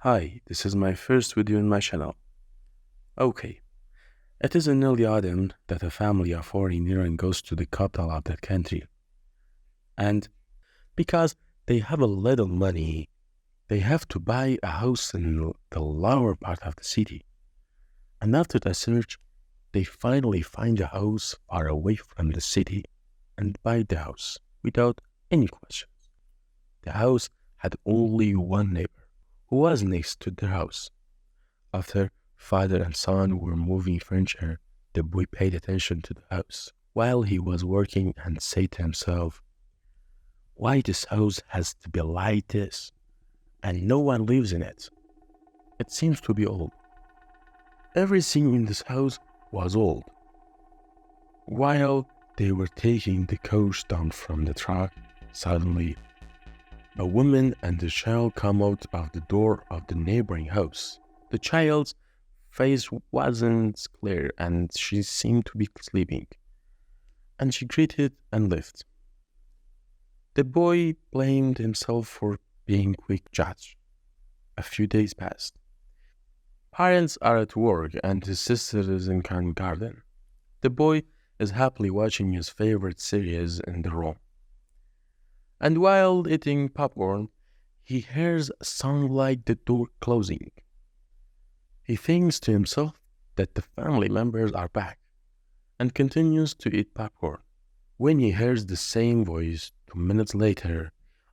Hi, this is my first video in my channel. Okay, it is in early autumn that a family of foreigners goes to the capital of that country. And because they have a little money, they have to buy a house in the lower part of the city. And after the search, they finally find a house far away from the city and buy the house without any questions. The house had only one neighbor who was next to their house. After father and son were moving furniture, the boy paid attention to the house while he was working and said to himself, "Why this house has to be like this, and no one lives in it? It seems to be old. Everything in this house was old." While they were taking the coach down from the truck, suddenly a woman and a child come out of the door of the neighboring house. The child's face wasn't clear and she seemed to be sleeping, and she greeted and left. The boy blamed himself for being quick judge. A few days passed. Parents are at work and his sister is in kindergarten. The boy is happily watching his favorite series in the room. And while eating popcorn, he hears a sound like the door closing. He thinks to himself that the family members are back and continues to eat popcorn. When he hears the same voice 2 minutes later,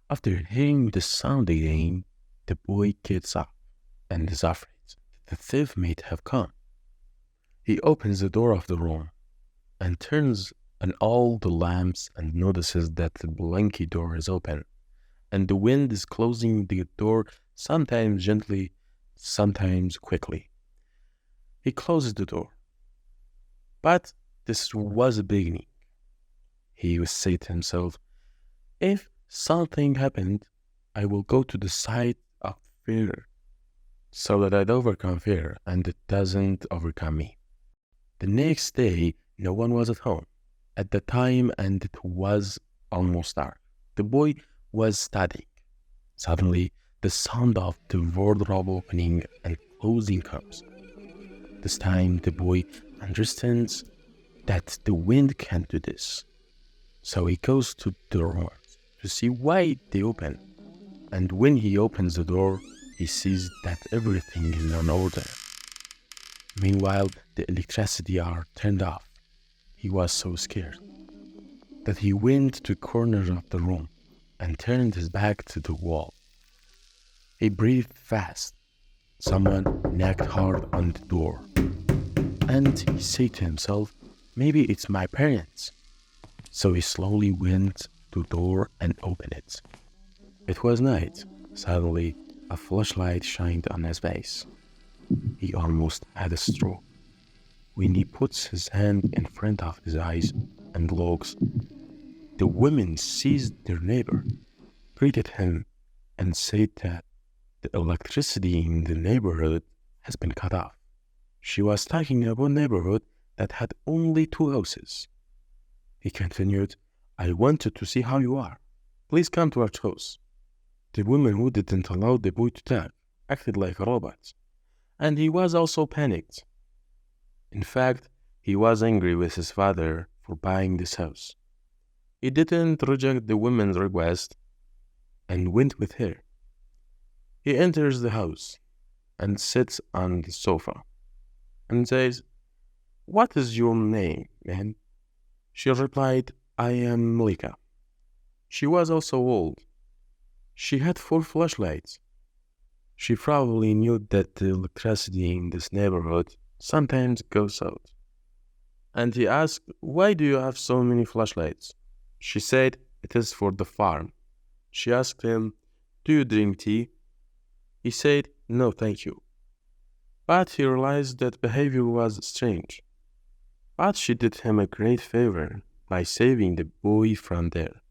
after hearing the sound again, the boy gets up and is afraid that the thief may have come. He opens the door of the room and turns on all the lamps and notices that the blinky door is open and the wind is closing the door, sometimes gently, sometimes quickly. He closes the door. But this was a beginning. He would say to himself, "If something happened, I will go to the side of fear so that I'd overcome fear and it doesn't overcome me." The next day, no one was at home at the time and it was almost dark. The boy was studying. Suddenly, the sound of the wardrobe opening and closing comes. This time, the boy understands that the wind can't do this. So he goes to the door to see why they open. And when he opens the door, he sees that everything is in order. Meanwhile, the electricity are turned off. He was so scared that he went to a corner of the room and turned his back to the wall. He breathed fast. Someone knocked hard on the door. And he said to himself, "Maybe it's my parents." So he slowly went to the door and opened it. It was night. Suddenly, a flashlight shined on his face. He almost had a stroke. When he puts his hand in front of his eyes and looks, the woman sees their neighbor, greeted him, and said that the electricity in the neighborhood has been cut off. She was talking about a neighborhood that had only 2 houses. He continued, "I wanted to see how you are. Please come to our house." The woman, who didn't allow the boy to talk, acted like a robot, and he was also panicked. In fact, he was angry with his father for buying this house. He didn't reject the woman's request and went with her. He enters the house and sits on the sofa and says, "What is your name, man?" She replied, "I am Malika." She was also old. She had 4 flashlights. She probably knew that the electricity in this neighborhood sometimes goes out. And he asked, "Why do you have so many flashlights?" She said, "It is for the farm." She asked him, "Do you drink tea?" He said, "No, thank you." But he realized that behavior was strange. But she did him a great favor by saving the boy from there.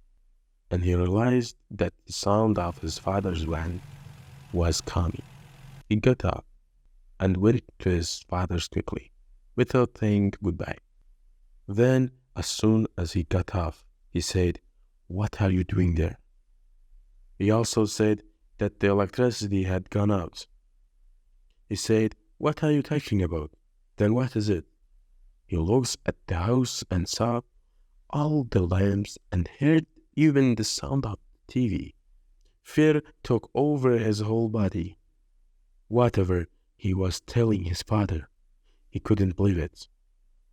And he realized that the sound of his father's van was coming. He got up and went to his father's quickly, without saying goodbye. Then, as soon as he got off, he said, "What are you doing there?" He also said that the electricity had gone out. He said, "What are you talking about? Then what is it?" He looks at the house and saw all the lamps and heard even the sound of the TV. Fear took over his whole body. Whatever he was telling his father, he couldn't believe it.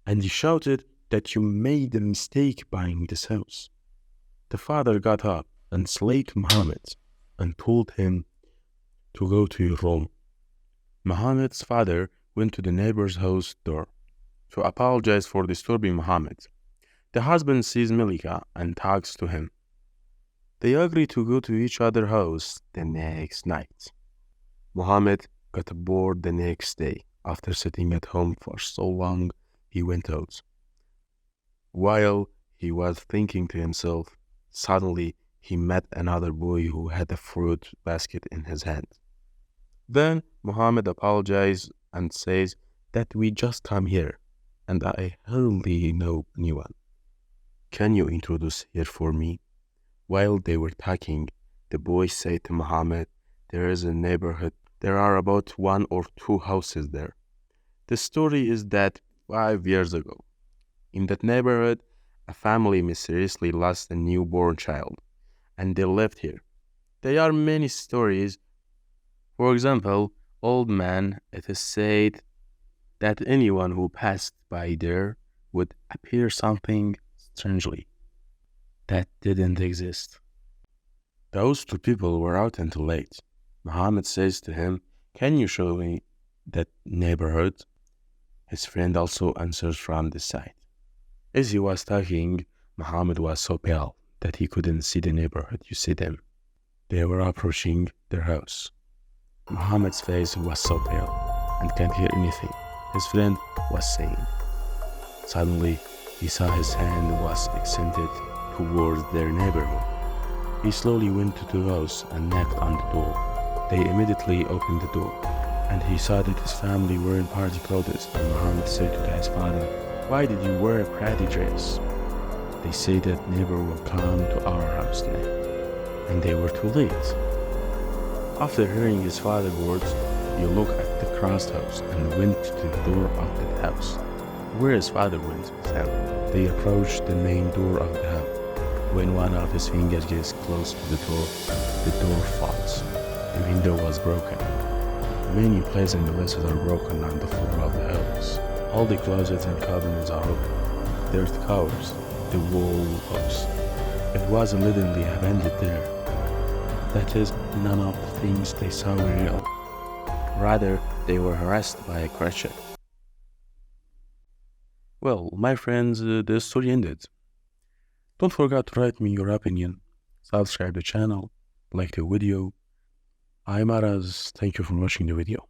And he shouted that you made a mistake buying this house. The father got up and slapped Muhammad and told him to go to your room. Muhammad's father went to the neighbor's house door to apologize for disturbing Muhammad. The husband sees Melika and talks to him. They agree to go to each other's house the next night. Muhammad got bored the next day. After sitting at home for so long, he went out. While he was thinking to himself, suddenly he met another boy who had a fruit basket in his hand. Then Muhammad apologized and says that we just come here and I hardly know anyone. Can you introduce here for me? While they were talking, the boy said to Muhammad, there is a neighborhood. There are about 1 or 2 houses there. The story is that 5 years ago, in that neighborhood, a family mysteriously lost a newborn child, and they lived here. There are many stories. For example, old man, it is said that anyone who passed by there would appear something strangely that didn't exist. Those 2 people were out until late. Muhammad says to him, can you show me that neighborhood? His friend also answers from the side. As he was talking, Muhammad was so pale that he couldn't see the neighborhood. You see them. They were approaching their house. Muhammad's face was so pale and can't hear anything his friend was saying. Suddenly, he saw his hand was extended towards their neighborhood. He slowly went to the house and knocked on the door. They immediately opened the door, and he saw that his family were in party clothes, and Muhammad said to his father, why did you wear a pretty dress? They say that neighbor will come to our house tonight, and they were too late. After hearing his father's words, he looked at the crossed house and went to the door of that house, where his father went with him. They approached the main door of the house. When one of his fingers gets close to the door falls. The window was broken. Many places in the vessel are broken on the floor of the house. All the closets and cabinets are open. Dirt covers the wall posts. It was evidently abandoned there. That is, none of the things they saw were real. Rather, they were harassed by a creature. Well, my friends, the story ended. Don't forget to write me your opinion, subscribe the channel, like the video. I'm Aras, thank you for watching the video.